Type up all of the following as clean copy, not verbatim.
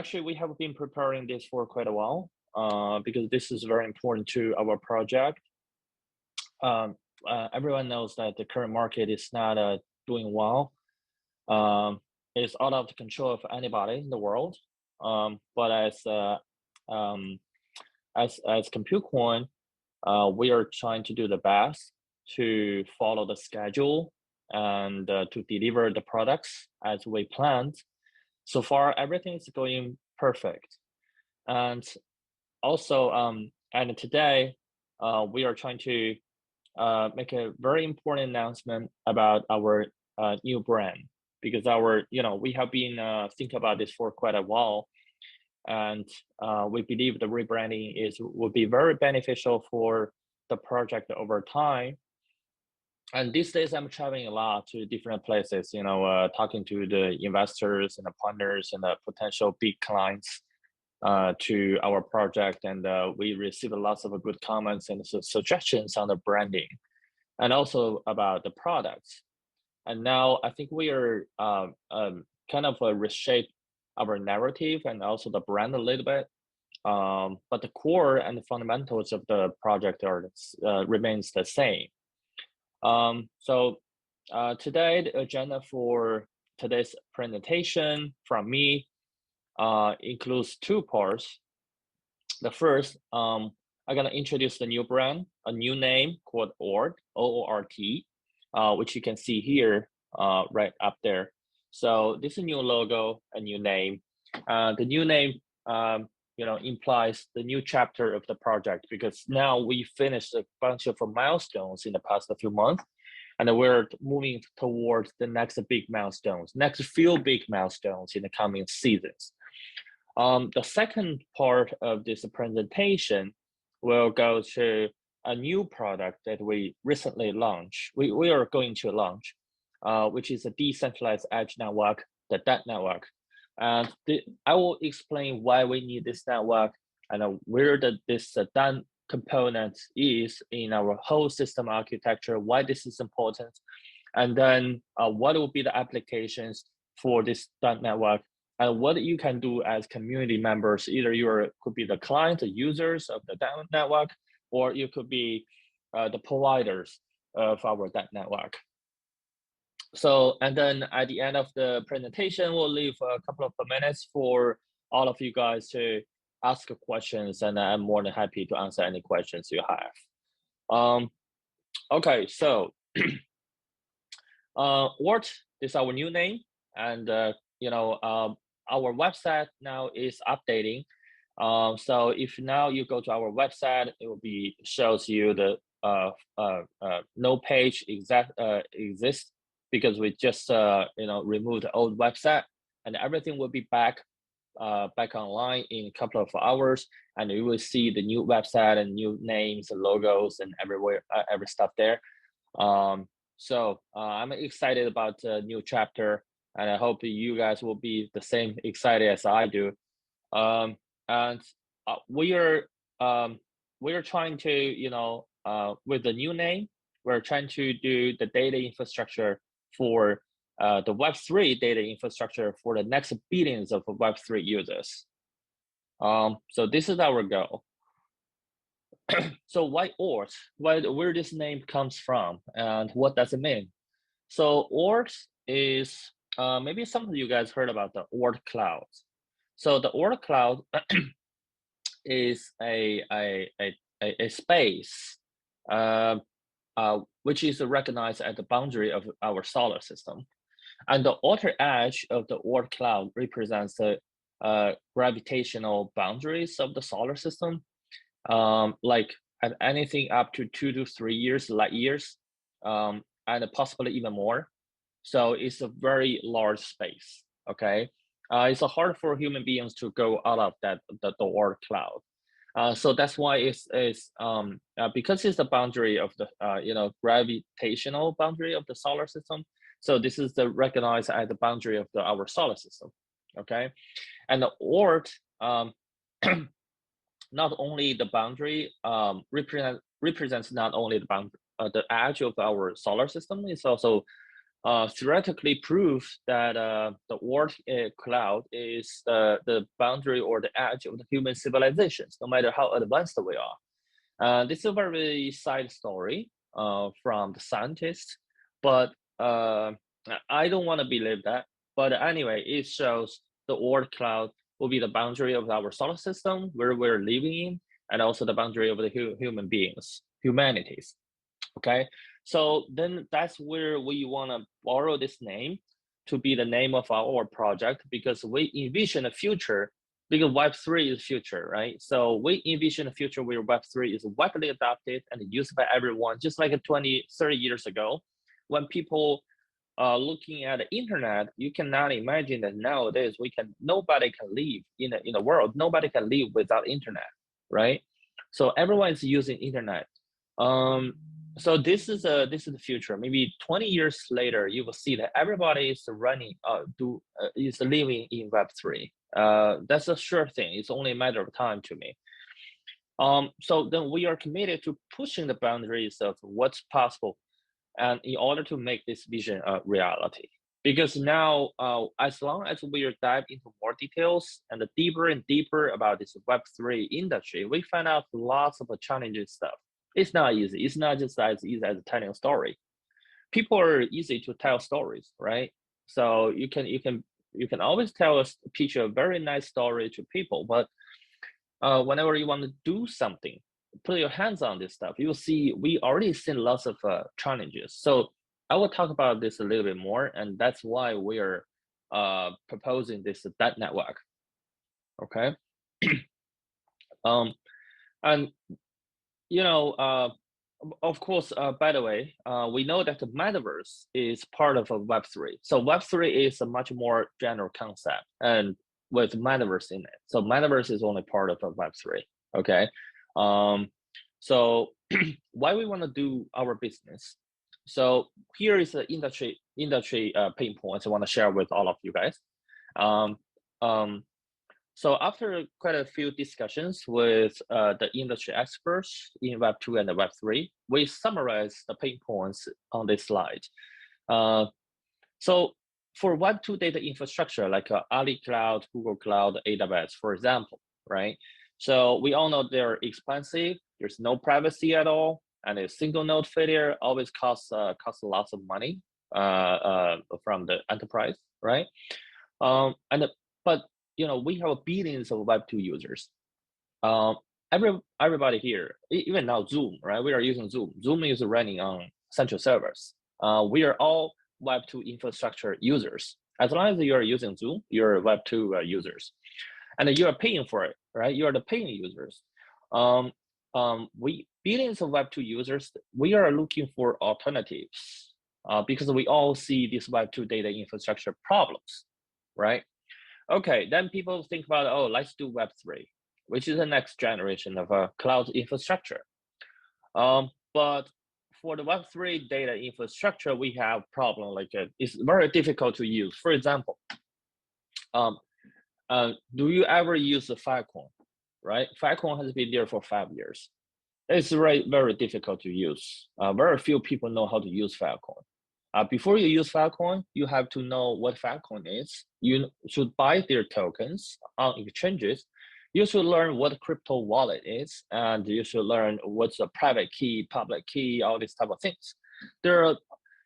actually, we have been preparing this for quite a while because this is very important to our project. Um, Everyone knows that the current market is not doing well. Um, it's out of the control of anybody in the world. But um, as Computecoin, we are trying to do the best to follow the schedule and to deliver the products as we planned. So far, everything is going perfect. And also, and today, we are trying to make a very important announcement about our new brand because we have been thinking about this for quite a while, and we believe the rebranding will be very beneficial for the project over time. And these days, I'm traveling a lot to different places, talking to the investors and the partners and the potential big clients to our project, and we received lots of good comments and suggestions on the branding, and also about the products. And now I think we are kind of reshape our narrative and also the brand a little bit. But the core and the fundamentals of the project remains the same. So today, the agenda for today's presentation from me includes two parts. The first, I'm gonna introduce the new brand, a new name called Oort, O-O-R-T, which you can see here right up there. So this is a new logo, a new name. The new name, implies the new chapter of the project because now we finished a bunch of milestones in the past few months, and we're moving towards the next big milestones, next few big milestones in the coming seasons. The second part of this presentation will go to a new product that we recently launched. We are going to launch, which is a decentralized edge network, the DET network. And I will explain why we need this network and where this DET component is in our whole system architecture, why this is important, and then what will be the applications for this DET network, and what you can do as community members. Either you could be the client, the users of the DET network, or you could be the providers of our DET network. So, and then at the end of the presentation, we'll leave a couple of minutes for all of you guys to ask questions, and I'm more than happy to answer any questions you have. Okay, so Oort is our new name, and our website now is updating. So if now you go to our website, it will shows you the no page exists because we just removed the old website, and everything will be back online in a couple of hours, and you will see the new website and new names and logos and every stuff there. So I'm excited about the new chapter, and I hope you guys will be the same excited as I do. And we are trying to, with the new name, we're trying to do the data infrastructure for the Web3 data infrastructure for the next billions of Web3 users. So this is our goal. So why Oort? Where this name comes from, and what does it mean? So Oort is maybe some of you guys heard about the Oort cloud. So the Oort cloud is a space which is recognized at the boundary of our solar system. And the outer edge of the Oort cloud represents the gravitational boundaries of the solar system, like at anything up to 2 to 3 years, light years, and possibly even more. So it's a very large space, okay? It's hard for human beings to go out of the Oort cloud. So that's why it's because it's the boundary of the gravitational boundary of the solar system. So this is recognized as the boundary of our solar system, okay? And the Oort, not only the boundary represents not only the edge of our solar system, it's also theoretically prove that the Oort cloud is the boundary or the edge of the human civilizations, no matter how advanced we are. This is a very side story from the scientists, but I don't want to believe that. But anyway, it shows the Oort cloud will be the boundary of our solar system where we're living in, and also the boundary of the human beings, humanities. Okay, so then that's where we want to borrow this name to be the name of our project, because we envision a future, because Web3 is future, right? So we envision a future where Web3 is widely adopted and used by everyone, just like 20, 30 years ago, when people looking at the internet, you cannot imagine that nowadays nobody can live in the world, nobody can live without internet, right? So everyone is using internet. So this is the future. Maybe 20 years later, you will see that everybody is running is living in Web3. That's a sure thing. It's only a matter of time to me. So then we are committed to pushing the boundaries of what's possible, and in order to make this vision a reality. Because now, as long as we are dive into more details and deeper and deeper about this Web3 industry, we find out lots of challenging stuff. It's not easy. It's not just as easy as telling a story. People are easy to tell stories, right? So you can always pitch a very nice story to people, but whenever you want to do something, put your hands on this stuff, you'll see we already seen lots of challenges. So I will talk about this a little bit more, and that's why we are proposing this that network. Okay. And of course, by the way, we know that the metaverse is part of a Web3. So Web3 is a much more general concept, and with metaverse in it. So metaverse is only part of a Web3. Okay. So why we want to do our business? So here is the industry pain points I want to share with all of you guys. So after quite a few discussions with the industry experts in Web2 and Web3, we summarize the pain points on this slide. So for Web2 data infrastructure, like Ali Cloud, Google Cloud, AWS, for example, right? So we all know they're expensive, there's no privacy at all, and a single node failure always costs lots of money from the enterprise, right? But we have billions of Web2 users. Everybody here, even now Zoom, right? We are using Zoom. Zoom is running on central servers. We are all Web2 infrastructure users. As long as you are using Zoom, you're Web2 users. And you are paying for it, right? You are the paying users. We billions of Web2 users, we are looking for alternatives because we all see these Web2 data infrastructure problems, right? Okay, then people think about, oh, let's do Web3, which is the next generation of a cloud infrastructure. But for the Web3 data infrastructure, we have problem like it's very difficult to use. For example, do you ever use a Filecoin, right? Filecoin has been there for 5 years. It's very, very difficult to use. Very few people know how to use Filecoin. Before you use Filecoin, you have to know what Filecoin is. You should buy their tokens on exchanges. You should learn what crypto wallet is, and you should learn what's a private key, public key, all these type of things. There are,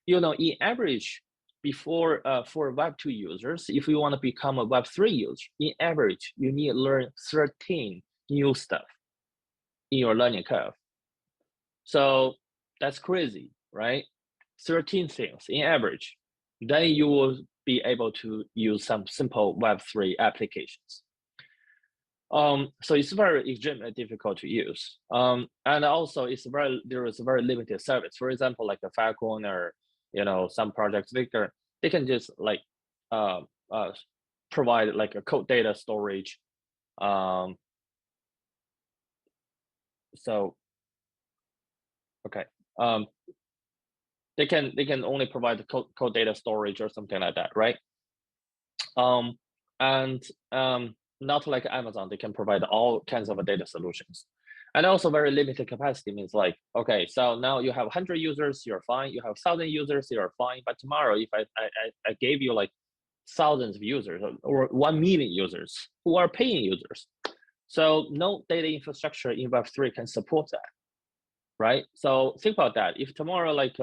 in average, before for Web2 users, if you want to become a Web3 user, in average, you need to learn 13 new stuff in your learning curve. So that's crazy, right? 13 things in average. Then you will be able to use some simple Web3 applications. So it's very extremely difficult to use. And also there is a very limited service. For example, like a Filecoin or some projects, they can just like provide like a code data storage. So okay. They can only provide the code data storage or something like that, right? And not like Amazon, they can provide all kinds of data solutions. And also very limited capacity means like, okay, so now you have 100 users, you're fine. You have 1,000 users, you're fine. But tomorrow, if I gave you like thousands of users or 1 million users who are paying users, so no data infrastructure in Web3 can support that, right? So think about that. If tomorrow, like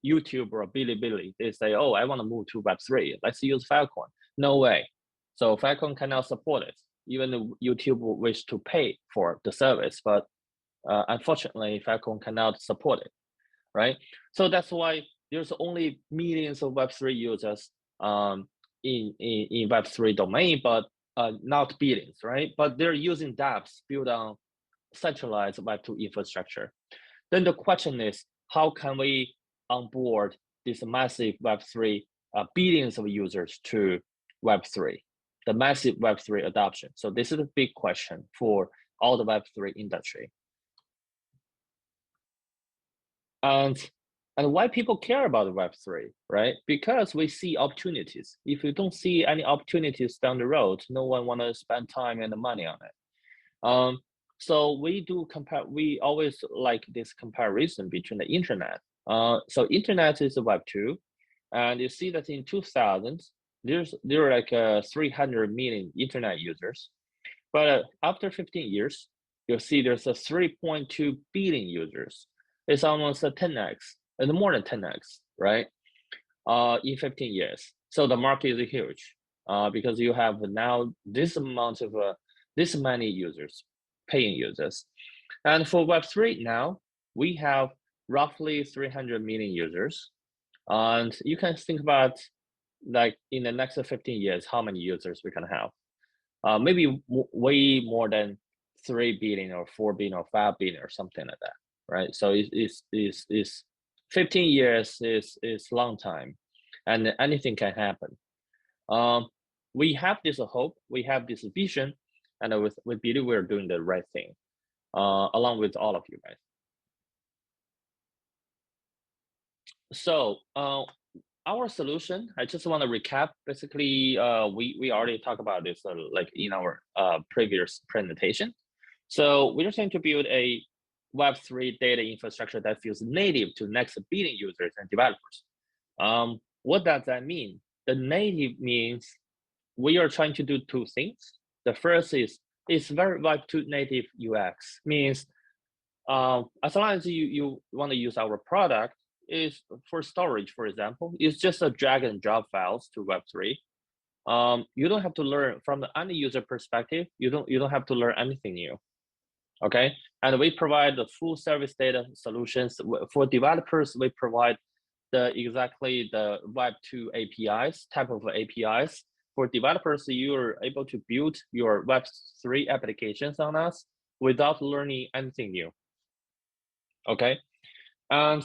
YouTube or Bilibili, they say, oh, I want to move to Web3, let's use Filecoin. No way. So Filecoin cannot support it. Even if YouTube will wish to pay for the service, but unfortunately, Filecoin cannot support it, right? So that's why there's only millions of Web3 users in Web3 domain, but not billions, right? But they're using dApps built on centralized Web2 infrastructure. Then the question is, how can we onboard this massive Web3 billions of users to Web3, the massive Web3 adoption? So this is a big question for all the Web3 industry. And why people care about Web3, right? Because we see opportunities. If you don't see any opportunities down the road, no one want to spend time and money on it. So we always like this comparison between the internet. So internet is a Web2, and you see that in 2000, there are like 300 million internet users. But after 15 years, you'll see there's a 3.2 billion users. It's almost a 10x, and more than 10x, right? In 15 years. So the market is huge because you have now this amount of this many users, paying users. And for Web3 now, we have roughly 300 million users. And you can think about like in the next 15 years, how many users we can have. Maybe way more than 3 billion or 4 billion or 5 billion or something like that, right? So it's 15 years is long time, and anything can happen. We have this hope, we have this vision, and we believe we're doing the right thing, along with all of you guys. So our solution, I just want to recap. Basically, we already talked about this like in our previous presentation. So we're trying to build a Web3 data infrastructure that feels native to next billion users and developers. What does that mean? The native means we are trying to do 2 things. The first is it's very Web2 native UX, means as long as you want to use our product, is for storage, for example, it's just a drag and drop files to Web3. You don't have to learn from the end user perspective. You don't have to learn anything new. Okay, and we provide the full service data solutions for developers. We provide exactly the Web2 APIs, type of APIs. For developers, you are able to build your Web3 applications on us without learning anything new. Okay, and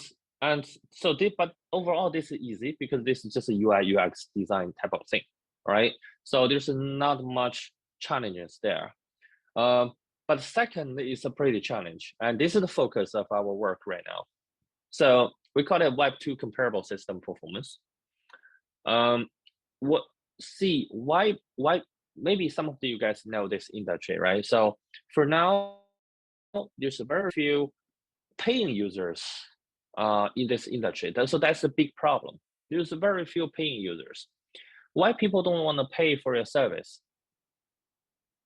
so but overall this is easy because this is just a UI UX design type of thing, right? So there's not much challenges there. But second is a pretty challenge, and this is the focus of our work right now. So we call it Web2 comparable system performance. Why maybe some of you guys know this industry, right? So for now, there's very few paying users in this industry. So that's a big problem. There's very few paying users. Why people don't want to pay for your service?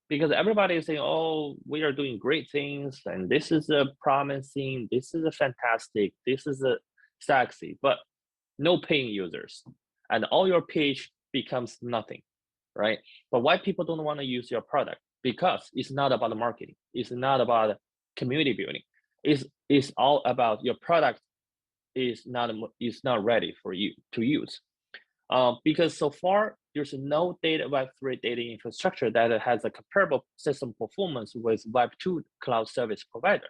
Because everybody is saying, oh, we are doing great things, and this is a promising, this is a fantastic, this is a sexy, but no paying users. And all your page becomes nothing, right? But why people don't want to use your product? Because it's not about the marketing. It's not about community building. It's all about your product is not ready for you to use. Because so far, there's no Web3 data infrastructure that has a comparable system performance with Web2 cloud service provider.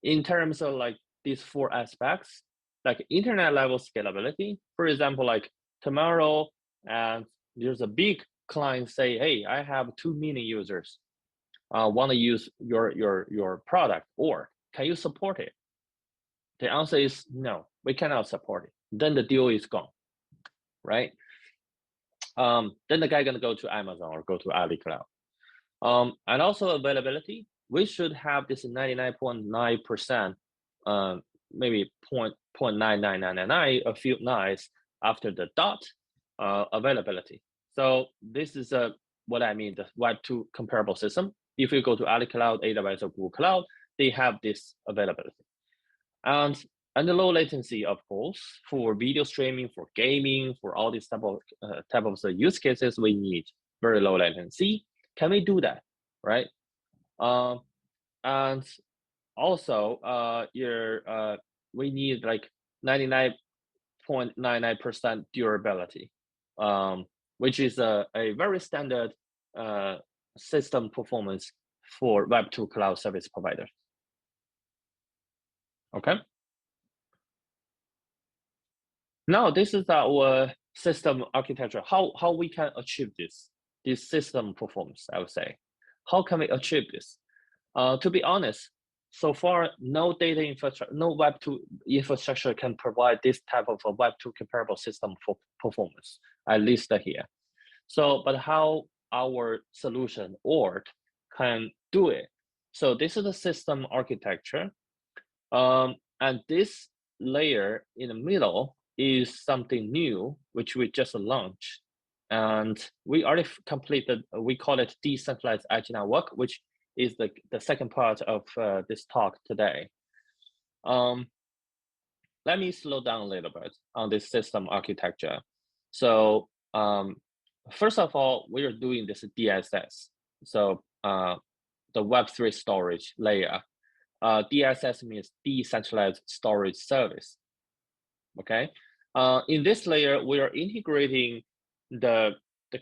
In terms of like these 4 aspects, like internet level scalability, for example, like tomorrow, and there's a big client say, hey, I have 2 million users, want to use your product, or can you support it? The answer is no, we cannot support it. Then the deal is gone, right? Then the guy gonna go to Amazon or go to Ali Cloud. And also availability. we should have this 99.9%, maybe 0.99999, a few nines after the dot availability. So this is what I mean, the Web2 comparable system. If you go to AliCloud, AWS, or Google Cloud, they have this availability. And the low latency, of course, for video streaming, for gaming, for all these type of use cases, we need very low latency. Can we do that, right? And also, we need like 99.99% durability, which is a very standard system performance for Web2 cloud service providers. Okay. Now this is our system architecture. How we can achieve this system performance, I would say. How can we achieve this? To be honest, so far no data infrastructure, no Web2 infrastructure can provide this type of a Web2 comparable system for performance, at least here. So, but how our solution Oort can do it? So this is the system architecture, and this layer in the middle is something new, which we just launched. And we already completed, we call it Decentralized Edge Network, which is the second part of this talk today. Let me slow down a little bit on this system architecture. So first of all, we are doing this DSS. So the Web3 storage layer. DSS means Decentralized Storage Service. Okay. In this layer, we are integrating the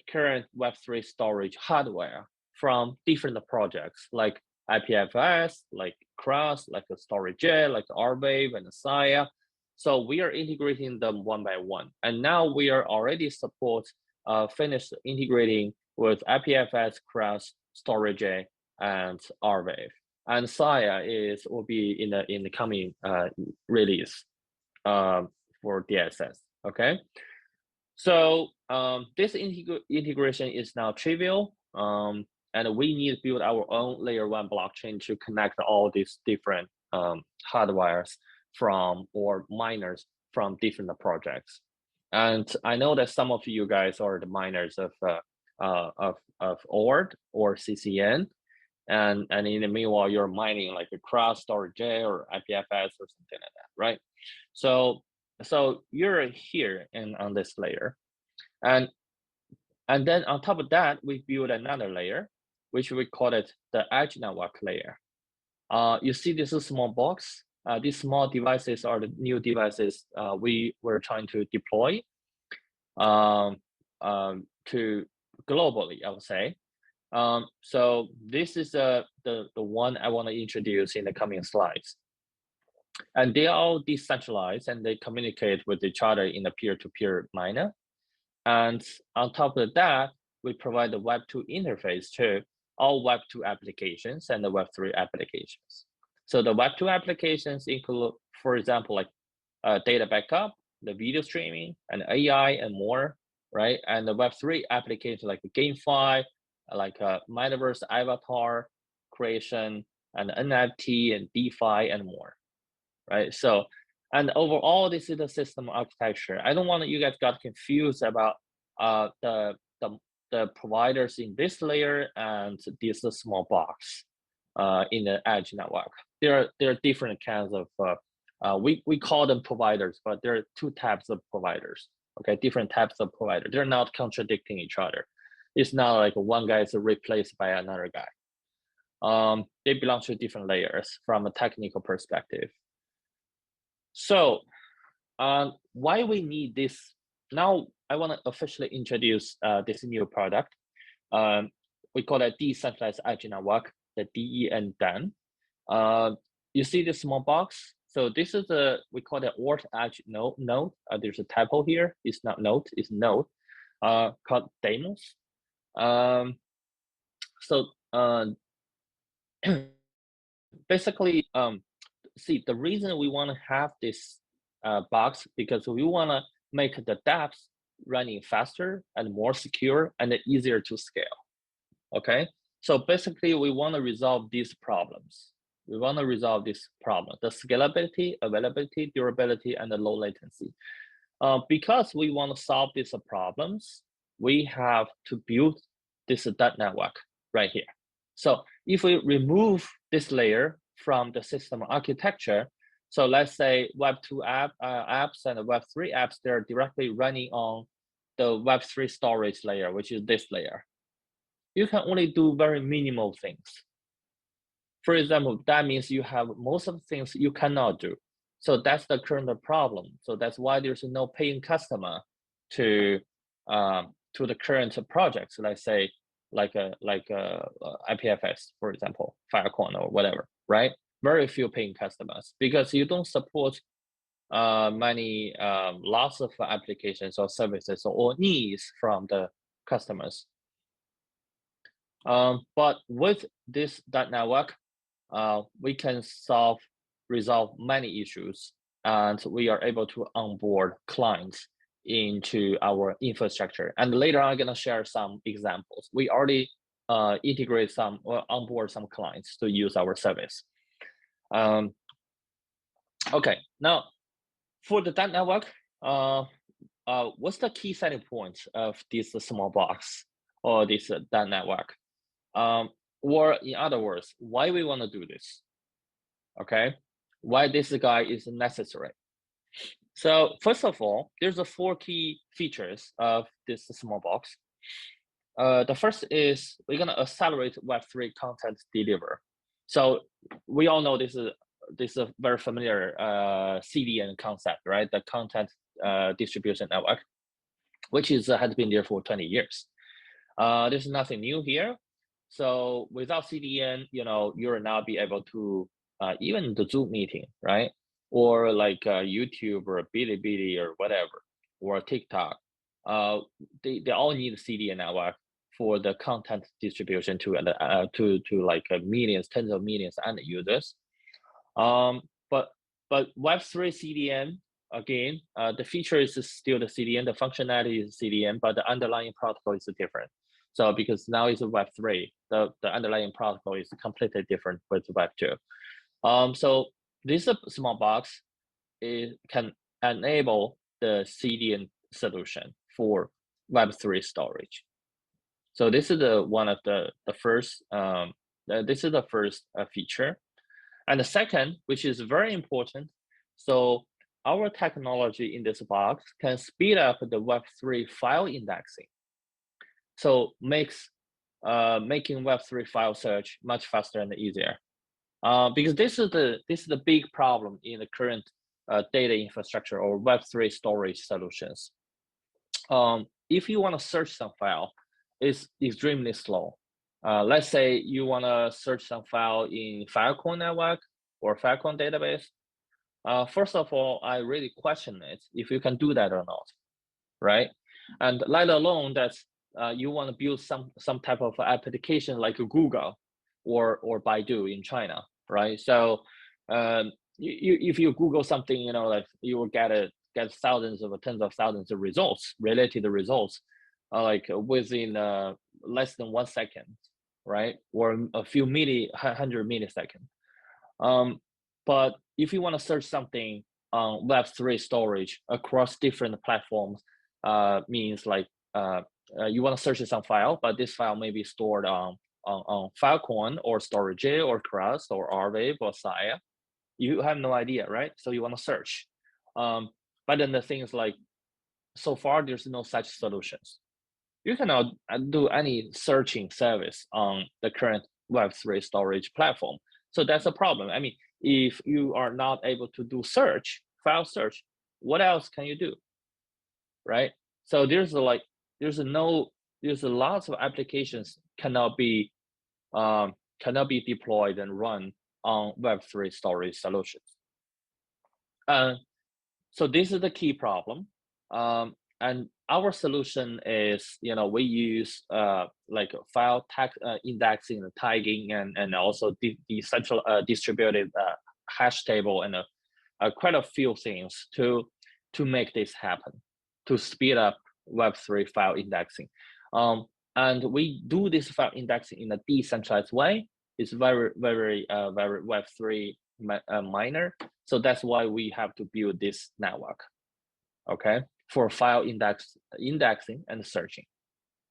current Web3 storage hardware from different projects like IPFS, like Cross, like the Storage, like Rwave and Saya. So we are integrating them one by one. And now we are already finished integrating with IPFS, Cross, Storage, and Rwave. And Saya will be in the coming release for DSS. Okay. So this integration is now trivial, and we need to build our own layer 1 blockchain to connect all these different hardwires or miners from different projects. And I know that some of you guys are the miners of Oort or CCN, and in the meanwhile you're mining like a Cross, Storage or IPFS or something like that, right? So you're here on this layer, and then on top of that we build another layer, which we call it the edge network layer. You see this is a small box. These small devices are the new devices we were trying to deploy to globally, I would say. So this is the one I want to introduce in the coming slides. And they are all decentralized and they communicate with each other in a peer-to-peer manner. And on top of that, we provide the Web2 interface to all Web2 applications and the Web3 applications. So the Web2 applications include, for example, like data backup, the video streaming, and AI and more, right? And the Web3 applications like GameFi, like metaverse avatar creation, and NFT and DeFi and more, right? So, and overall, this is the system architecture. I don't want you guys got confused about the providers in this layer and this small box in the edge network. There are different kinds of we call them providers, but there are two types of providers. Okay, different types of providers. They're not contradicting each other. It's not like one guy is replaced by another guy. They belong to different layers from a technical perspective. So why we need this? Now I want to officially introduce this new product. We call it Decentralized Edge Network, the DEN. You see this small box? So this is we call it Oort Edge node. There's a typo here. It's not node, it's node called Demos. So basically, see, the reason we want to have this box because we want to make the dApps running faster and more secure and easier to scale. Okay, So basically, we want to resolve these problems. We want to resolve this problem: the scalability, availability, durability, and the low latency. Because we want to solve these problems, we have to build this dot network right here. So if we remove this layer from the system architecture, so let's say Web2 apps and Web3 apps, they're directly running on the Web3 storage layer, which is this layer. You can only do very minimal things. For example, that means you have most of the things you cannot do. So that's the current problem. So that's why there's no paying customer to the current projects. Let's say like IPFS, for example, Filecoin or whatever, right? Very few paying customers because you don't support many lots of applications or services or needs from the customers. But with this dot network, we can resolve many issues, and we are able to onboard clients into our infrastructure. And later on, I'm going to share some examples. We already integrate some or onboard some clients to use our service. Okay, now for the dot network, what's the key selling point of this small box or this dot network? Or in other words, why we want to do this? Okay, why this guy is necessary? So first of all, there's 4 key features of this small box. The first is we're gonna accelerate Web3 content delivery. So we all know this is a very familiar CDN concept, right? The content distribution network, which has been there for 20 years. There's nothing new here. So without CDN, you'll not be able to even the Zoom meeting, right? Or like YouTube or Bilibili or whatever, or TikTok. They all need a CDN network for the content distribution to like millions, tens of millions end users. But Web3 CDN, again, the feature is still the CDN, the functionality is CDN, but the underlying protocol is different. So because now it's a Web3, the underlying protocol is completely different with Web2. So this small box can enable the CDN solution for Web3 storage. So this is one of the first. This is the first feature, and the second, which is very important. So our technology in this box can speed up the Web3 file indexing. So making Web3 file search much faster and easier. Because this is the big problem in the current data infrastructure or Web3 storage solutions. If you want to search some file, it's extremely slow. Let's say you want to search some file in Filecoin network or Filecoin database. First of all, I really question it if you can do that or not, right? And let alone that you want to build some type of application like Google or Baidu in China, right? So if you Google something, like you will get thousands of tens of thousands of results, related results, like within less than 1 second, right? Or a few 100 milliseconds. But if you want to search something on Web3 storage across different platforms, means like you want to search some file, but this file may be stored on Filecoin or Storage or Crust or Arwave or Saya. You have no idea, right? So you want to search. But then the thing is like, so far there's no such solutions. You cannot do any searching service on the current Web3 storage platform. So that's a problem. I mean, if you are not able to do file search, what else can you do, right? So there's lots of applications cannot be deployed and run on Web3 storage solutions. So this is the key problem. And our solution is, we use like file tag indexing and tagging and also distributed hash table and quite a few things to make this happen, to speed up Web3 file indexing. And we do this file indexing in a decentralized way. It's very Web3 minor. So that's why we have to build this network, okay, for file indexing and searching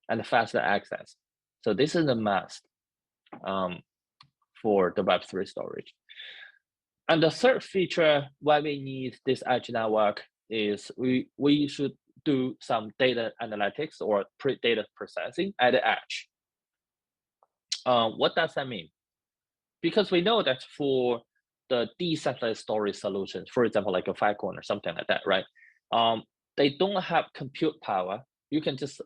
and faster access. So this is a must for the Web3 storage. And the third feature why we need this edge network is we should do some data analytics or data processing at the edge. What does that mean? Because we know that for the decentralized storage solutions, for example, like a Filecoin or something like that, right? They don't have compute power. You can just,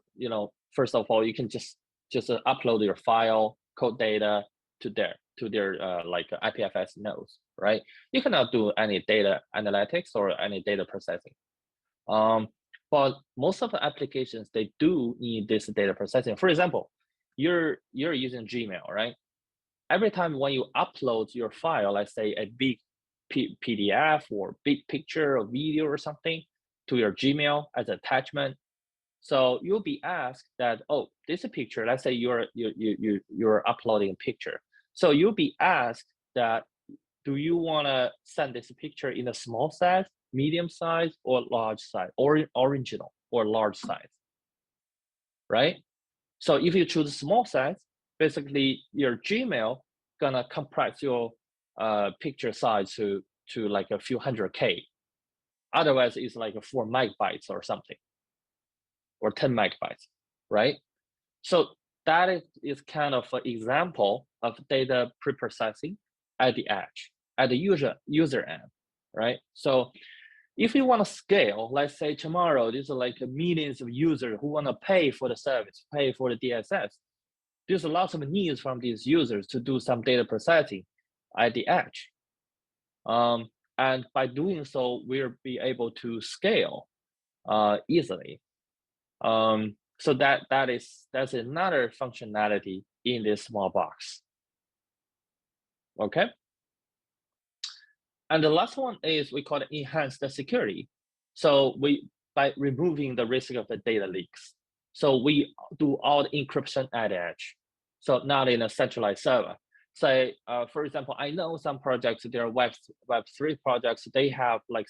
first of all, you can just upload your file code data to their like IPFS nodes, right? You cannot do any data analytics or any data processing. But most of the applications, they do need this data processing. For example, you're using Gmail, right? Every time when you upload your file, let's say a big PDF or big picture or video or something to your Gmail as an attachment, so you'll be asked that, oh, this is a picture. Let's say you're uploading a picture. So you'll be asked that, do you want to send this picture in a small size, medium size, or large size, or original or large size, right? So if you choose small size, basically your Gmail gonna compress your picture size to like a few hundred K. Otherwise, it's like 4 megabytes or something, or 10 megabytes, right? So that is kind of an example of data preprocessing at the edge, at the user end, right? So if you want to scale, let's say tomorrow, there's like millions of users who want to pay for the service, pay for the DSS. There's lots of needs from these users to do some data processing at the edge. And by doing so, we'll be able to scale easily. So that's another functionality in this small box. Okay. And the last one is we call it enhanced security. So by removing the risk of the data leaks. So we do all the encryption at edge. So not in a centralized server. Say, for example, I know some projects, there are Web3 projects, they have like,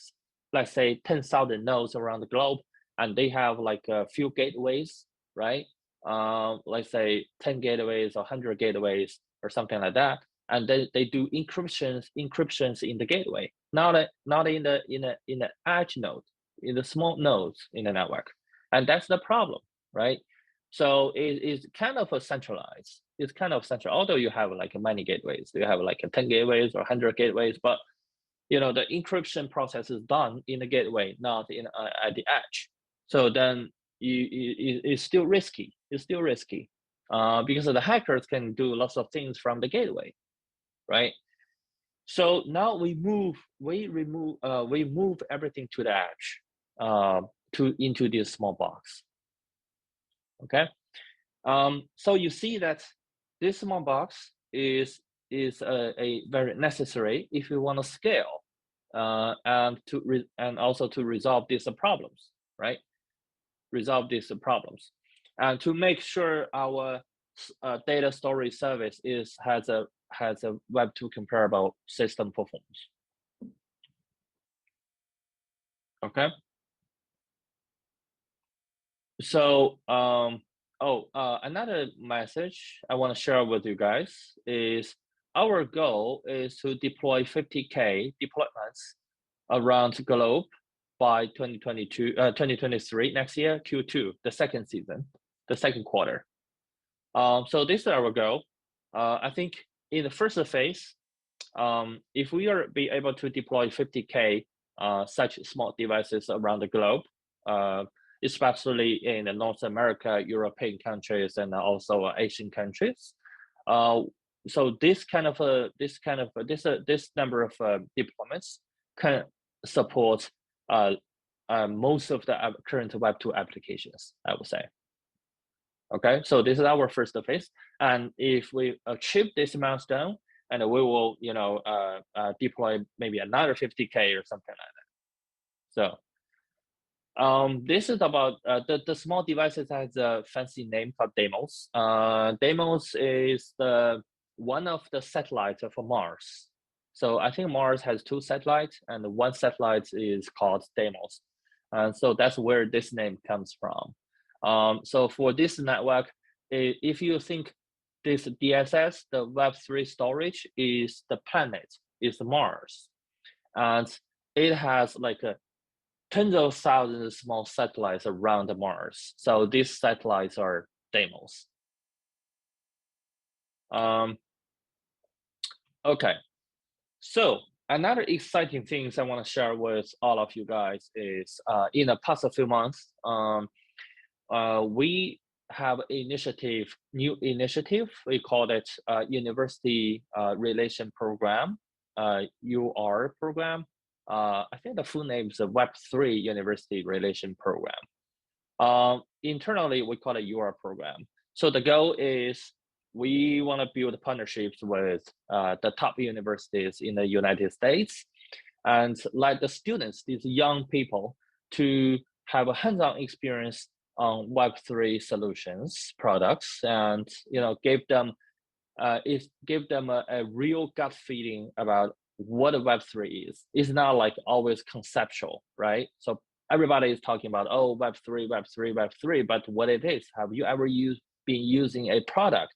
let's say 10,000 nodes around the globe, and they have like a few gateways, right? Let's say 10 gateways or 100 gateways or something like that. And they do encryptions in the gateway, not in the edge node, in the small nodes in the network. And that's the problem, right? So it's kind of a centralized. It's kind of central, although you have like many gateways. You have like 10 gateways or 100 gateways, but the encryption process is done in the gateway, not at the edge. So then it's still risky. It's still risky because the hackers can do lots of things from the gateway, right? So now we move everything to the edge, into this small box. Okay, so you see that this small box is a very necessary if you want to scale, and also to resolve these problems, right? Resolve these problems, and to make sure our data storage service has a Web2 comparable system performance. Okay. So another message I want to share with you guys is our goal is to deploy 50K deployments around the globe by 2023, next year, Q2, the second season, the second quarter. So this is our goal. I think in the first phase, if we are be able to deploy 50K such small devices around the globe, especially in the North America, European countries, and also Asian countries. So this number of deployments can support most of the current Web2 applications, I would say. Okay, so this is our first phase, and if we achieve this milestone, and we will, deploy maybe another 50K or something like that. This is about the small devices has a fancy name called Deimos. Deimos is one of the satellites of Mars. So I think Mars has two satellites, and one satellite is called Deimos. And so that's where this name comes from. So for this network, if you think this DSS, the Web3 storage is the planet, is Mars. And it has like tens of thousands of small satellites around Mars. So these satellites are Deimos. Okay, so another exciting things I want to share with all of you guys is in the past few months, we have new initiative. We call it University Relation Program, UR program. I think the full name is the Web3 University Relation Program. Internally, we call it UR program. So the goal is we want to build partnerships with the top universities in the United States and let the students, these young people, to have a hands-on experience on Web3 solutions, products, and give them a real gut feeling about what a Web3 is. It's not like always conceptual, right? So everybody is talking about, oh, Web3, Web3, Web3, but what it is, have you ever been using a product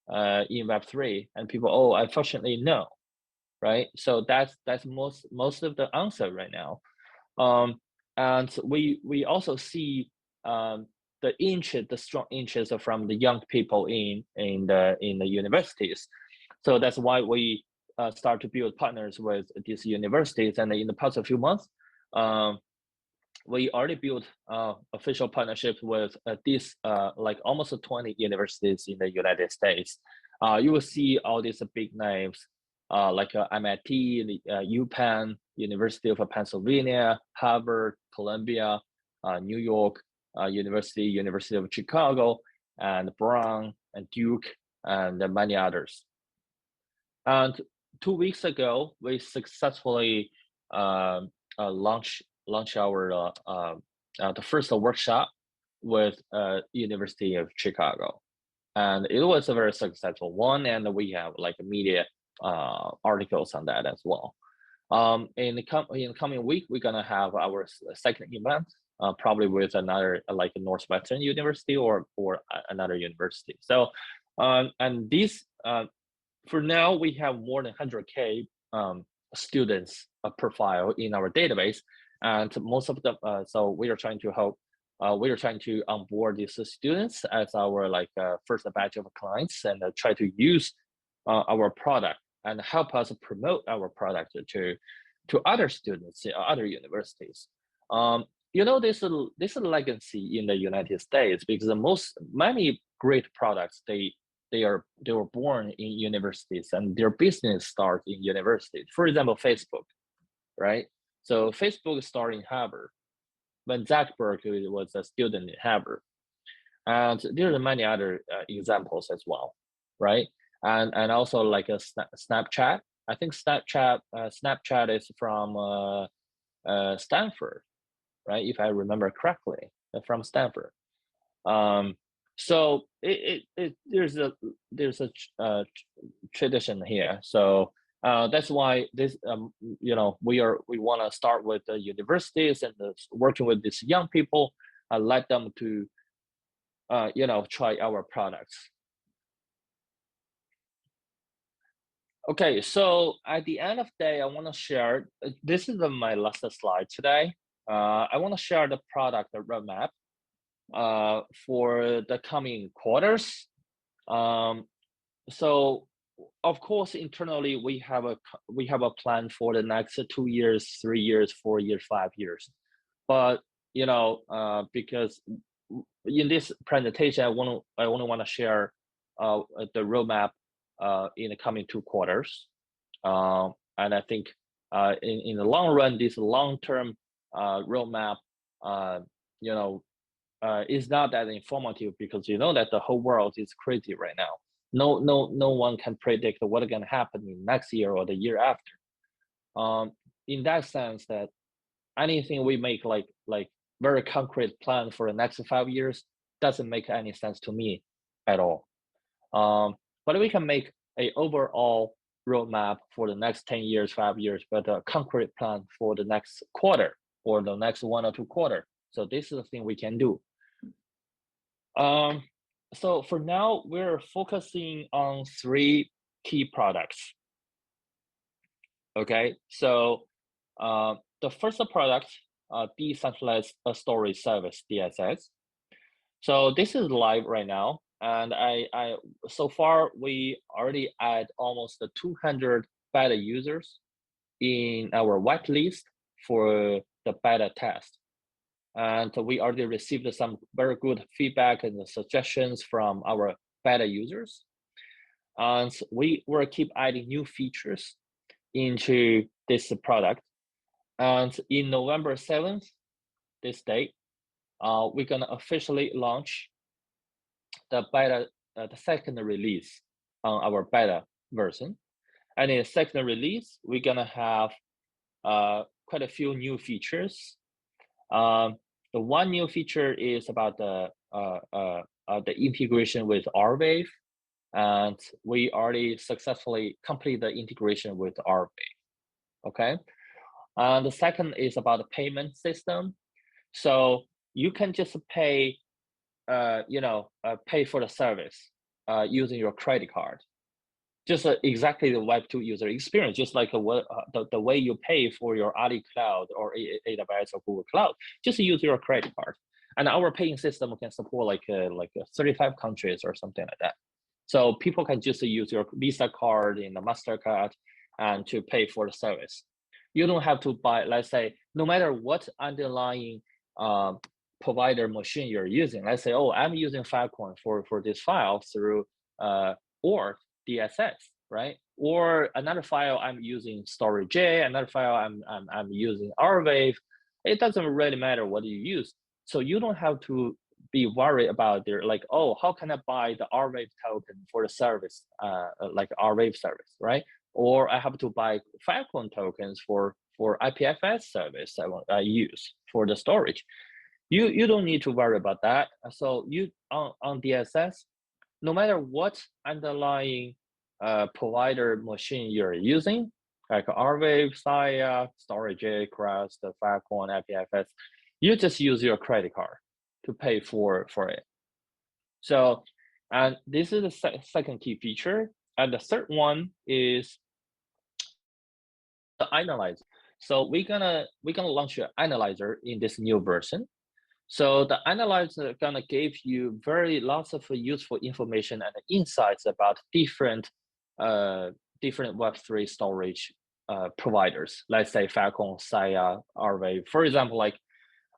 in Web3? And people, oh, unfortunately, no, right? So that's most of the answer right now. And we also see the strong interest from the young people in the universities. So that's why we start to build partners with these universities. And in the past few months, we already built official partnerships with these like almost 20 universities in the United States. You will see all these big names like MIT, UPenn, University of Pennsylvania, Harvard, Columbia, New York, University of Chicago, and Brown, and Duke, and many others. And 2 weeks ago, we successfully launched our the first workshop with University of Chicago, and it was a very successful one. And we have like media articles on that as well. In the coming week, we're gonna have our second event, probably with another like Northwestern University or another university. So, and these for now we have more than 100K students profile in our database, and most of them. So we are trying to help. We are trying to onboard these students as our like first batch of clients, and try to use our product and help us promote our product to other students in other universities. This is a legacy in the United States, because many great products they were born in universities, and their business starts in universities. For example, Facebook, right? So Facebook started in Harvard when Zuckerberg was a student in Harvard, and there are many other examples as well, right? And also like a Snapchat. I think Snapchat is from Stanford, right? If I remember correctly, from Stanford. So there's a tradition here. So that's why this we want to start with the universities and working with these young people, let them to try our products. Okay, so at the end of the day, I want to share, this is my last slide today. I want to share the product roadmap for the coming quarters. So of course, internally, we have a plan for the next 2 years, 3 years, 4 years, 5 years. But because in this presentation, I want to share the roadmap in the coming 2 quarters. And I think in the long run, this long-term roadmap, is not that informative, because that the whole world is crazy right now. No one can predict what's going to happen in next year or the year after. In that sense, that anything we make like very concrete plan for the next 5 years doesn't make any sense to me at all. But we can make a overall roadmap for the next 10 years, 5 years, but a concrete plan for the next quarter or the next 1 or 2 quarter. So this is the thing we can do. So for now, we're focusing on 3 key products. Okay, so the first product, Decentralized Storage Service, DSS. So this is live right now, and I so far we already add almost 200 beta users in our whitelist for the beta test. And we already received some very good feedback and suggestions from our beta users. And we will keep adding new features into this product. And in November 7th, this date, we're gonna officially launch the beta, the second release on our beta version. And in the second release, we're gonna have quite a few new features. The one new feature is about the integration with R-Wave, and we already successfully completed the integration with R-Wave. Okay, and the second is about the payment system. So you can just pay, pay for the service using your credit card. Just exactly the Web2 user experience, just like the way you pay for your Ali Cloud or AWS or Google Cloud. Just use your credit card, and our paying system can support like 35 countries or something like that. So people can just use your Visa card and the MasterCard and to pay for the service. You don't have to buy, let's say, no matter what underlying provider machine you're using. Let's say, oh, I'm using Filecoin for this file through Oort DSS, right? Or another file I'm using Storage, another file I'm using R-Wave. It doesn't really matter what you use. So you don't have to be worried about their like, oh, how can I buy the R-Wave token for the service, like R-Wave service, right? Or I have to buy Filecoin tokens for IPFS service I use for the storage. You don't need to worry about that. So you on DSS, no matter what underlying provider machine you're using, like R-Wave, Saya, Storage, Crust, Filecoin, IPFS, you just use your credit card to pay for it. So, and this is the second key feature. And the third one is the analyzer. So we're gonna launch an analyzer in this new version. So the analyzer gonna give you lots of useful information and insights about different Web3 storage providers. Let's say Filecoin, Saya, R-Wave. For example, like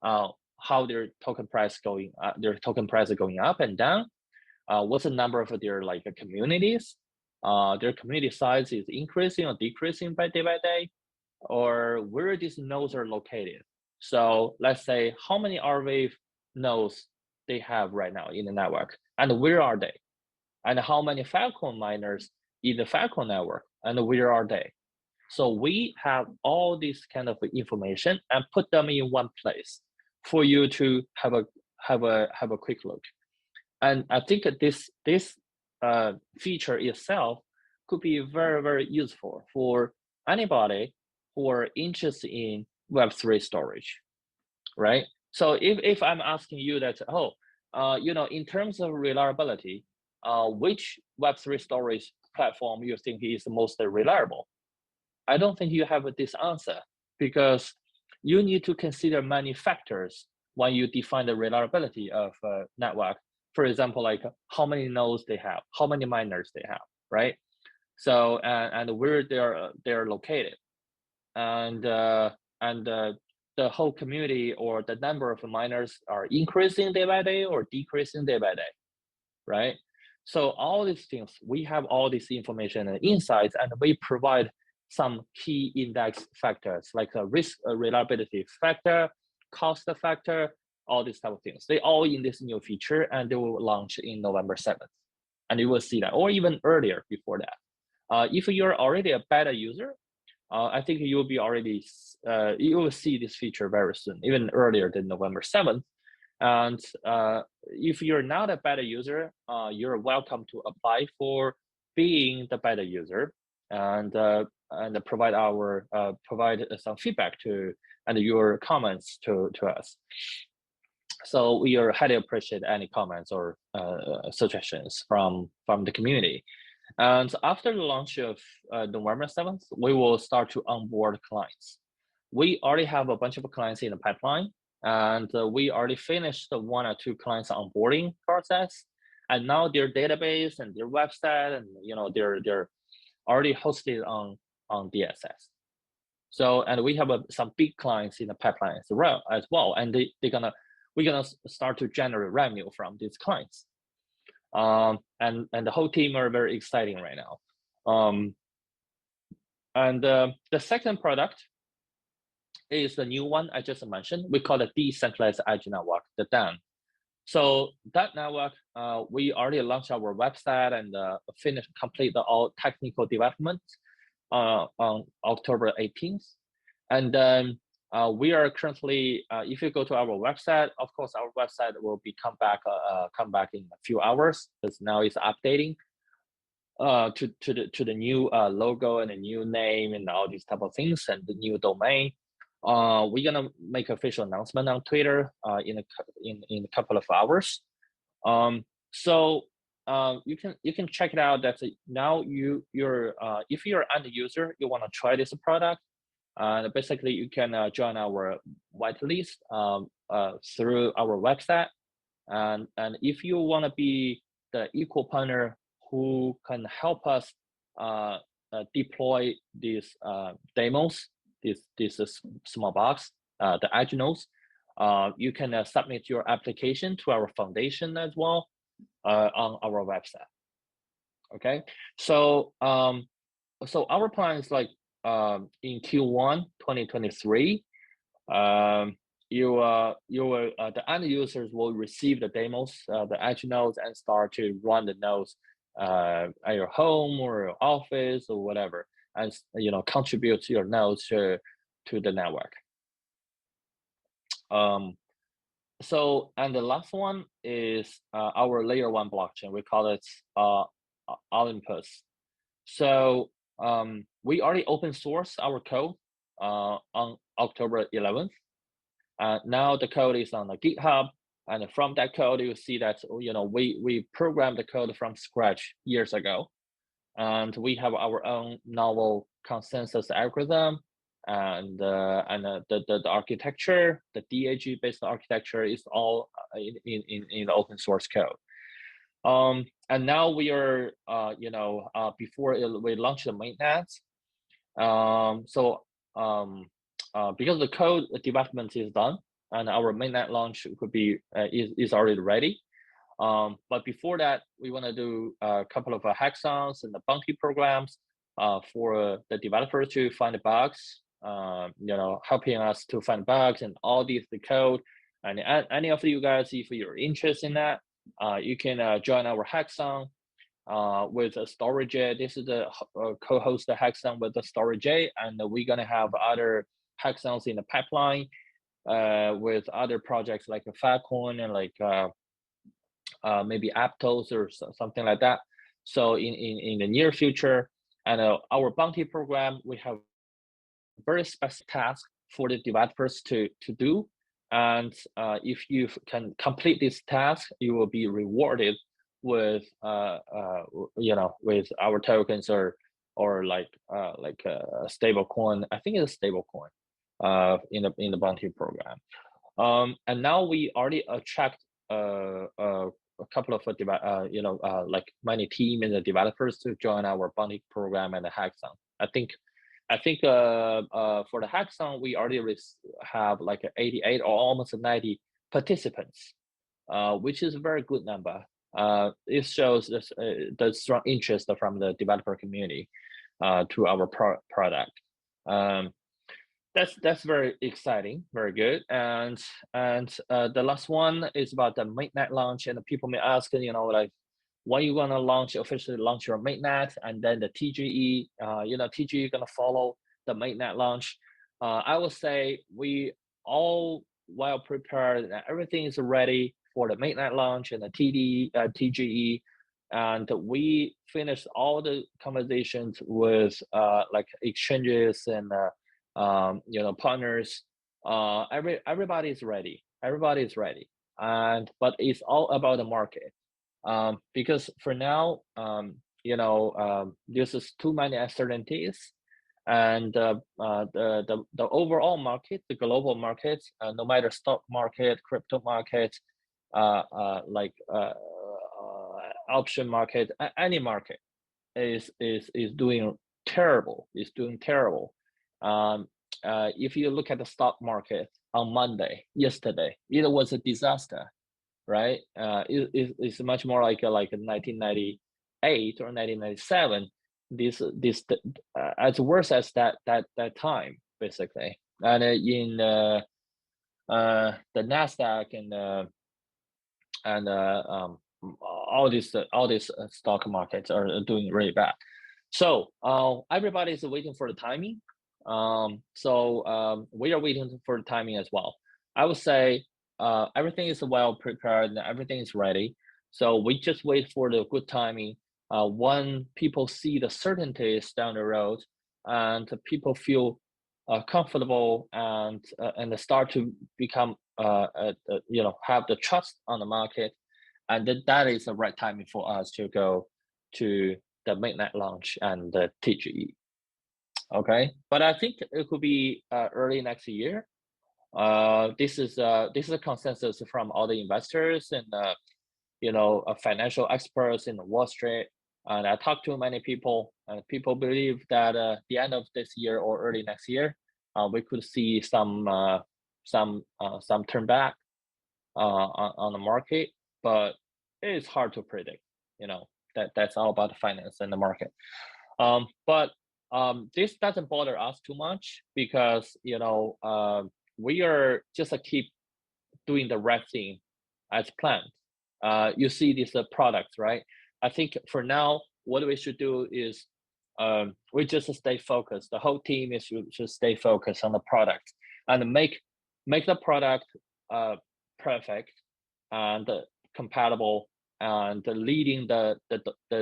how their token price going up and down. What's the number of their like communities? Their community size is increasing or decreasing by day, or where these nodes are located. So let's say how many R-Wave nodes they have right now in the network, and where are they? And how many Filecoin miners in the Filecoin network, and where are they? So we have all this kind of information and put them in one place for you to have a quick look. And I think that this feature itself could be very, very useful for anybody who are interested in Web3 storage, right? So if I'm asking you that, in terms of reliability, which Web3 storage platform you think is the most reliable? I don't think you have this answer, because you need to consider many factors when you define the reliability of a network. For example, like how many nodes they have, how many miners they have, right? So and where they're located, and the whole community or the number of miners are increasing day by day or decreasing day by day, right? So all these things, we have all this information and insights, and we provide some key index factors like a risk reliability factor, cost factor, all these type of things. They all in this new feature, and they will launch in November 7th. And you will see that, or even earlier before that. If you're already a beta user, I think you will be already, you will see this feature very soon, even earlier than November 7th. And if you're not a beta user, you're welcome to apply for being the beta user and provide some feedback to and your comments to us. So we are highly appreciate any comments or suggestions from the community. And after the launch of November 7th, we will start to onboard clients. We already have a bunch of clients in the pipeline, and we already finished the 1 or 2 clients onboarding process. And now their database and their website and they're already hosted on DSS. So, and we have some big clients in the pipeline as well, and we're gonna start to generate revenue from these clients. And the whole team are very exciting right now. And the second product is the new one I just mentioned. We call it Decentralized Edge Network, the DEN. So that network, we already launched our website and complete all technical development on October 18th. And then we are currently, if you go to our website, of course, our website will be come back in a few hours, because now it's updating to the new logo and a new name and all these type of things and the new domain. We're gonna make official announcement on Twitter in a couple of hours. So you can check it out. That now you're if you're an end user, you want to try this product. Basically, you can join our whitelist through our website, and if you want to be the equal partner who can help us deploy these demos, this small box, the edge nodes, you can submit your application to our foundation as well on our website. Okay, so so our plan is like in Q1 2023, the end users will receive the demos, the edge nodes, and start to run the nodes at your home or your office or whatever, and contribute to your nodes to the network. So, and the last one is our layer 1 blockchain. We call it Olympus. So we already open source our code on October 11th. Now the code is on the GitHub, and from that code you see that we programmed the code from scratch years ago, and we have our own novel consensus algorithm, and the architecture, the DAG based architecture is all in the open source code. And now we are before we launch the mainnet. Because the code development is done and our mainnet launch could be is already ready. But before that, we want to do a couple of hackathons and the bounty programs for the developers to find the bugs, helping us to find bugs and all the code. And any of you guys, if you're interested in that, you can join our hackathon with a storage. This is the co-host the hackathon with the storage, and we're gonna have other hackathons in the pipeline with other projects like a Filecoin and like maybe Aptos or something like that. So in the near future, and our bounty program, we have very specific tasks for the developers to do, and if you can complete this task, you will be rewarded with with our tokens or like a stable coin. I think it's a stable coin in the bounty program. And now we already attract a couple of like many team and the developers to join our bounty program and the hackathon. I think for the hackathon we already have like 88 or almost 90 participants, which is a very good number. It shows the strong interest from the developer community to our product. That's very exciting, very good. And the last one is about the mainnet launch. And people may ask, like, when you gonna officially launch your mainnet, and then the TGE, TGE gonna follow. the mainnet launch. I would say we all well prepared, and everything is ready for the mainnet launch and the TGE, and we finished all the conversations with like exchanges and partners. Everybody's ready. Everybody's ready, and but it's all about the market, because for now, there's just too many uncertainties, and the overall market, the global market, no matter stock market, crypto market, like option market, any market is doing terrible. Is doing terrible. If you look at the stock market on Monday, yesterday, it was a disaster, right? It's much more like a 1998 or 1997. This as worse as that time, basically. And in the Nasdaq and all these stock markets are doing really bad. So everybody's waiting for the timing. We are waiting for the timing as well. I would say everything is well prepared and everything is ready. So we just wait for the good timing. When people see the certainties down the road, and people feel comfortable and start to become have the trust on the market, and that is the right timing for us to go to the mainnet launch and the TGE. Okay, but I think it could be early next year. This is a consensus from all the investors and financial experts in Wall Street. And I talked to many people, and people believe that the end of this year or early next year, we could see some turn back on the market. But it's hard to predict. That's all about the finance and the market. But this doesn't bother us too much, because we are just keep doing the right thing as planned. You see these products, right? I think for now, what we should do is we just stay focused. The whole team should stay focused on the product and make the product perfect and compatible and leading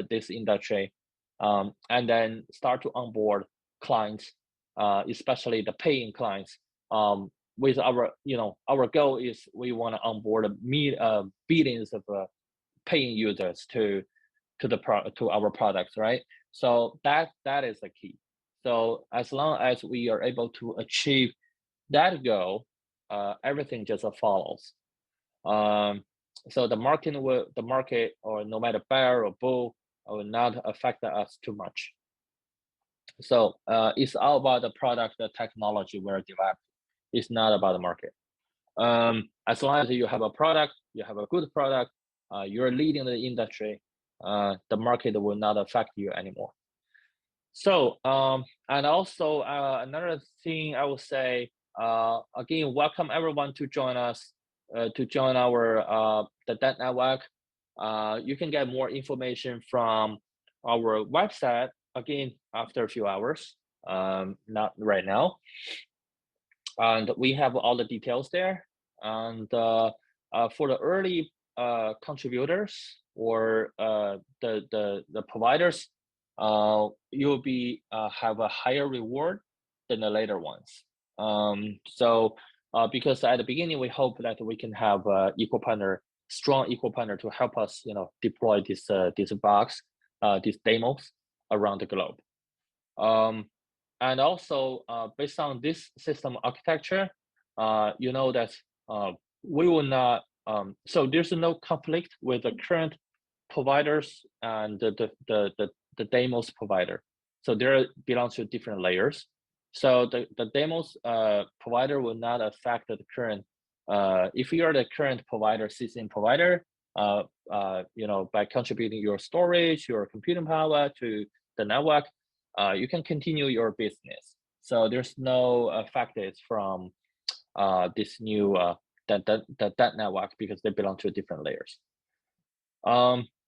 this industry, and then start to onboard clients, especially the paying clients. With our goal is we want to onboard billions of paying users to our products, right? So that is the key. So as long as we are able to achieve that goal, everything just follows. So the market, or no matter bear or bull, will not affect us too much. So it's all about the product, the technology we're developing. It's not about the market. As long as you have a product, you have a good product, you're leading the industry, the market will not affect you anymore. So and also another thing I will say, again, welcome everyone to join us, to join our the DET network. You can get more information from our website, again, after a few hours, not right now. And we have all the details there. And for the early contributors or the providers, you'll be have a higher reward than the later ones. Because at the beginning we hope that we can have strong equal partner to help us, deploy this box, these demos around the globe. And also based on this system architecture, that we will not. So there's no conflict with the current providers and the demos provider. So they belong to different layers. So the demos provider will not affect the current. If you are the current provider, system provider, by contributing your storage, your computing power to the network, you can continue your business. So there's no factors from this new that network, because they belong to different layers.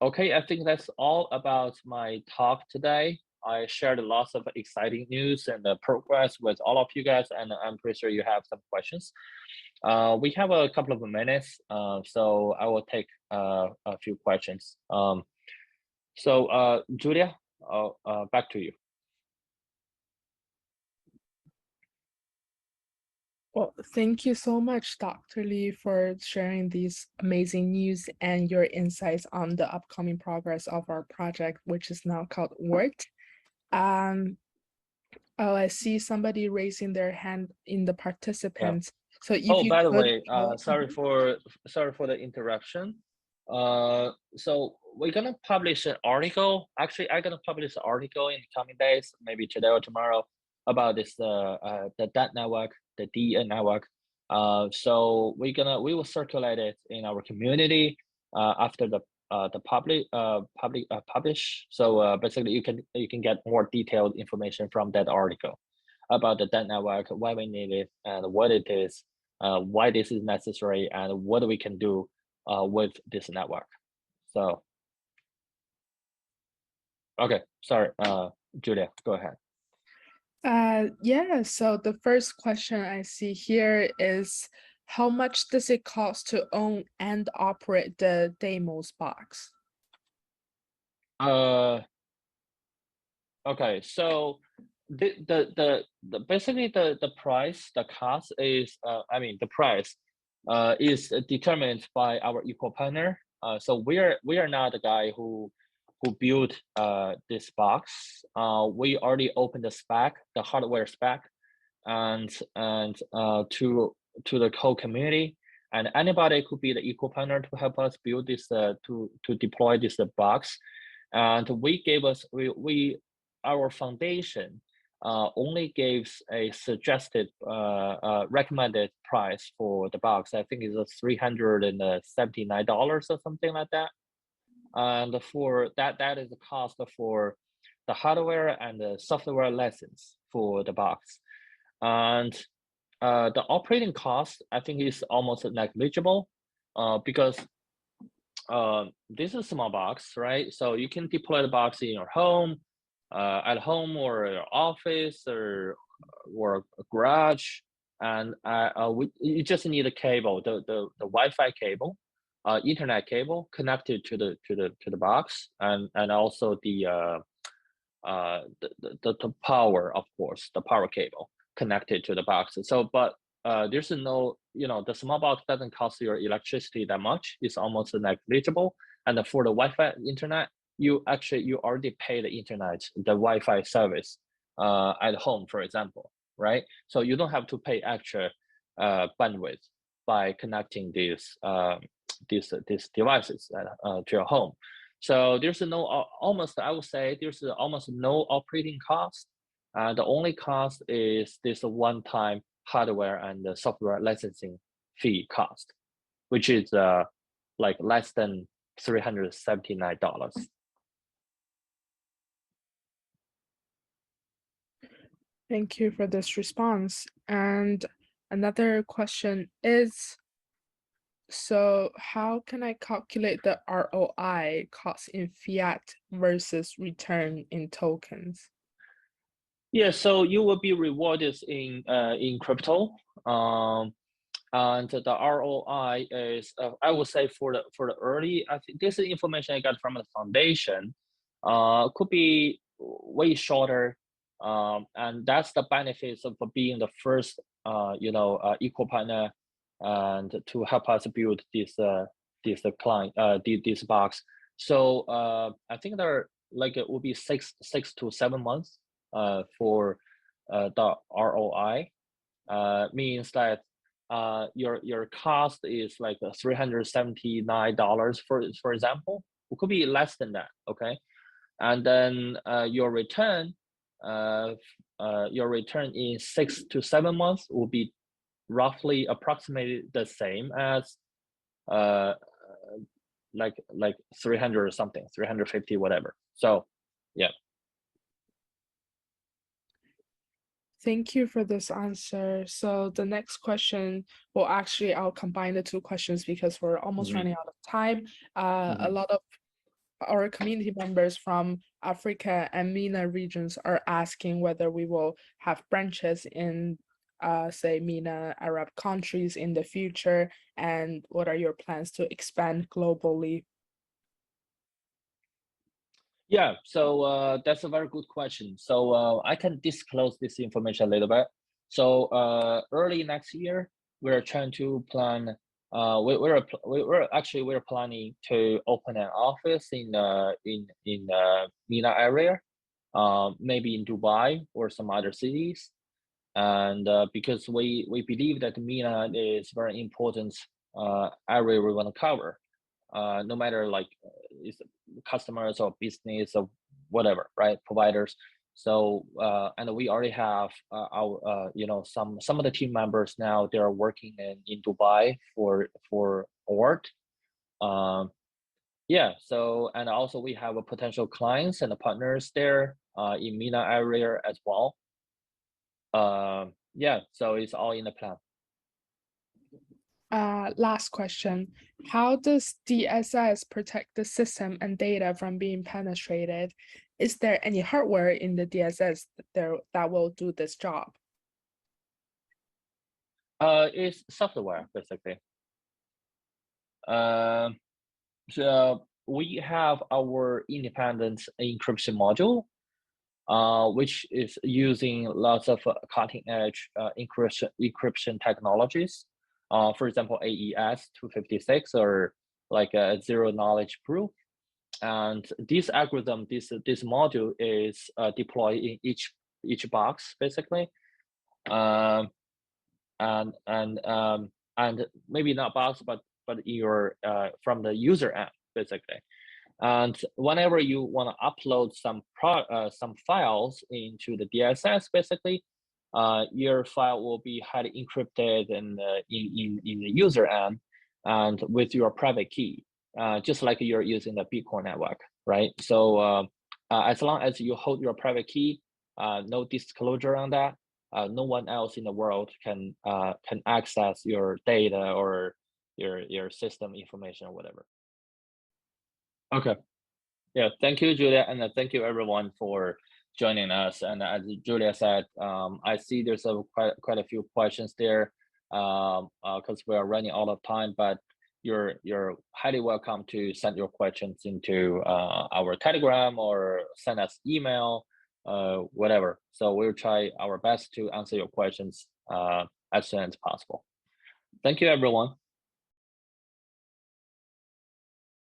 Okay, I think that's all about my talk today. I shared lots of exciting news and progress with all of you guys, and I'm pretty sure you have some questions. We have a couple of minutes, so I will take a few questions. Julia, back to you. Well, thank you so much, Dr. Lee, for sharing these amazing news and your insights on the upcoming progress of our project, which is now called Oort. Oh, I see somebody raising their hand in the participants. So if you by the could, way, sorry for the interruption. So we're gonna publish an article. Actually, I'm gonna publish an article in the coming days, maybe today or tomorrow, about this the DAT network, the DE network. So we will circulate it in our community after the publish. So basically, you can get more detailed information from that article about the DAT network, why we need it, and what it is, why this is necessary, and what we can do with this network. So, okay, sorry, Julia, go ahead. yeah, so the first question I see here is, how much does it cost to own and operate the Deimos box? Okay, so basically the price, the cost is the price is determined by our equal partner. So we are not the guy who built this box. We already opened the spec, the hardware spec, and to the whole community, and anybody could be the equal partner to help us build this to deploy this box. And our foundation only gives a suggested recommended price for the box. I think it's $379 or something like that. And for that is the cost for the hardware and the software license for the box. And the operating cost, I think, is almost negligible because this is a small box, right? So you can deploy the box in your home, at home, or your office, or a garage, and you just need a cable, the Wi-Fi cable, internet cable connected to the box, and also the power, of course, the power cable connected to the box. So, but there's no, the small box doesn't cost your electricity that much. It's almost negligible. And for the Wi-Fi internet, you already pay the internet, the Wi-Fi service at home, for example, right? So you don't have to pay extra bandwidth by connecting these devices to your home. So there's I would say there's almost no operating cost. The only cost is this one-time hardware and the software licensing fee cost, which is like less than $379. Thank you for this response. And another question is, so how can I calculate the ROI, cost in fiat versus return in tokens? Yeah, so you will be rewarded in crypto. And the ROI is, I would say, for the early, I think this is information I got from the foundation, could be way shorter, and that's the benefits of being the first, equal partner, and to help us build this client, this box. So I think it will be 6 to 7 months for the ROI. Means that your cost is like $379 for example. It could be less than that, okay? And then your return in 6 to 7 months will be roughly approximately the same as like 300 or something, 350, whatever. So yeah. Thank you for this answer. So the next question, well, actually, I'll combine the two questions because we're almost running out of time. A lot of our community members from Africa and MENA regions are asking whether we will have branches in, say, MENA Arab countries in the future, and what are your plans to expand globally? Yeah, so that's a very good question. So I can disclose this information a little bit. So early next year, we're trying to plan. We're planning to open an office in MENA area, maybe in Dubai or some other cities. And because we believe that MENA is very important area we want to cover, no matter like is customers or business or whatever, right? Providers. So and we already have our some of the team members now they are working in Dubai for Oort. Um, yeah. So and also we have a potential clients and partners there in MENA area as well. Yeah. So it's all in the plan. Last question. How does DSS protect the system and data from being penetrated? Is there any hardware in the DSS that will do this job? It's software basically. Um, so we have our independent encryption module, which is using lots of cutting edge encryption technologies. For example, AES 256 or like a zero knowledge proof. And this algorithm, this module is deployed in each box basically. Um, and maybe not box, but in your from the user app basically. And whenever you want to upload some files into the DSS, basically, your file will be highly encrypted and in the user end, and with your private key, just like you're using the Bitcoin network, right? So as long as you hold your private key, no disclosure on that, no one else in the world can access your data or your system information or whatever. Okay. Yeah, thank you, Julia, and thank you everyone for joining us. And as Julia said, I see there's quite a few questions there, because we are running out of time. But you're highly welcome to send your questions into our Telegram or send us email, whatever. So we'll try our best to answer your questions as soon as possible. Thank you, everyone.